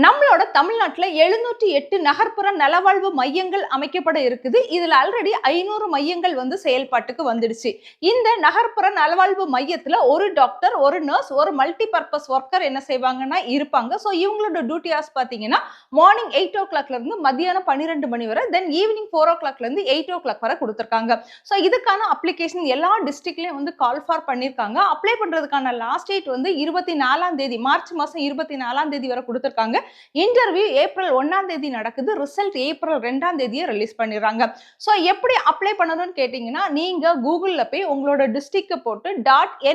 நம்மளோட தமிழ்நாட்டுல 708 நகர்ப்புற நலவாழ்வு மையங்கள் அமைக்கப்பட இருக்குது. இதுல ஆல்ரெடி 500 மையங்கள் செயல்பாட்டுக்கு வந்துடுச்சு. இந்த நகர்ப்புற நலவாழ்வு மையத்துல ஒரு டாக்டர், ஒரு நர்ஸ், ஒரு மல்டி பர்பஸ் ஒர்க்கர் என்ன செய்வாங்கன்னா இருப்பாங்க. ஸோ இவங்களோட டியூட்டி ஹார்ஸ் பார்த்தீங்கன்னா மார்னிங் 8:00 இருந்து மதியானம் 12 மணி வரை, தென் ஈவினிங் 4:00 இருந்து 8:00 வரை கொடுத்துருக்காங்க. ஸோ இதுக்கான அப்ளிகேஷன் எல்லா டிஸ்ட்ரிக்ட்லயும் கால் ஃபார் பண்ணியிருக்காங்க. அப்ளை பண்றதுக்கான லாஸ்ட் டேட் 24ஆம் தேதி, மார்ச் மாசம் 24ஆம் தேதி வரை கொடுத்துருக்காங்க. இன்டர்வியூ ஏப்ரல் 1ஆம் தேதி நடக்குது. ரிசல்ட் ஏப்ரல் 2ஆம் தேதியே ரிலீஸ் பண்ணிடுறாங்க. ஸோ எப்படி அப்ளை பண்ணணும்னு கேட்டீங்கன்னா, நீங்க கூகுள்ல போய் உங்களோட டிஸ்ட்ரிக்ட் போட்டு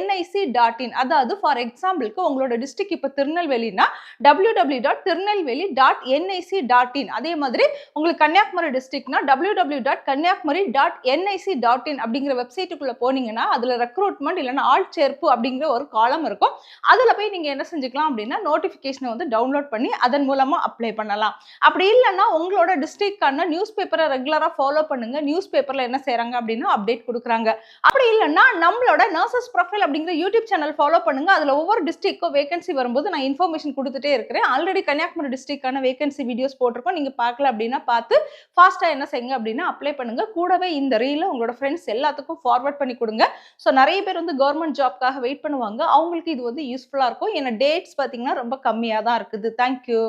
.nic.in, அதாவது ஃபார் எக்ஸாம்பிளுக்கு உங்களோட டிஸ்ட்ரிக்ட் இப்போ திருநெல்வேலினா www.tirunelveli.nic.in, அதே மாதிரி உங்களுக்கு கன்னியாகுமரி டிஸ்ட்ரிக்ட்னா www.kanyakumari.nic.in அப்படிங்கிற வெப்சைட்டுக்குள்ள போனீங்கன்னா அதுல ரெக்ரூட்மெண்ட் இல்லைன்னா ஆள் சேர்ப்பு அப்படிங்கிற ஒரு காலம் இருக்கும். அதுல போய் நீங்க என்ன செஞ்சுக்கலாம் அப்படின்னா நோட்டிபிகேஷனை டவுன்லோட் பண்ணி அதன் மூலமா அப்ளை பண்ணலாம். அப்படி இல்லைன்னா உங்களோட டிஸ்ட்ரிக்ட்கான நியூஸ் பேப்பரை ரெகுலரா ஃபாலோ பண்ணுங்க. நியூஸ் பேப்பர்ல என்ன செய்யறாங்க அப்படின்னா அப்டேட் கொடுக்குறாங்க. அப்படி இல்லைன்னா நம்மளோட நர்சஸ் ப்ரொஃபைல் அப்படிங்கிற யூடியூப் சேனல் ஃபாலோ பண்ணுங்க. அதுல ஒவ்வொரு டிஸ்ட்ரிக்ட்க்கும் வேகன்சி வரும்போது நான் இன்ஃபர்மேஷன் கொடுத்துட்டே இருக்கிறேன். ஆல்ரெடி கன்னியாகுமரி டிஸ்ட்ரிக்டான வேகன்சி வீடியோஸ் போட்டிருக்கோம். நீங்க பார்க்கல அப்படின்னா பார்த்து ஃபாஸ்டா என்ன செய்யுங்க அப்படின்னா அப்ளை பண்ணுங்க. கூடவே இந்த ரீல உங்களோட ஃப்ரெண்ட்ஸ் எல்லாத்துக்கும் ஃபார்வர்ட் பண்ணி கொடுங்க. ஸோ நிறைய பேர் கவர்மெண்ட் ஜாப்காக வெயிட் பண்ணுவாங்க. அவங்களுக்கு இது யூஸ்ஃபுல்லா இருக்கும். ஏன்னா டேட்ஸ் பார்த்தீங்கன்னா ரொம்ப கம்மியாக தான் இருக்குது. தேங்க்யூ.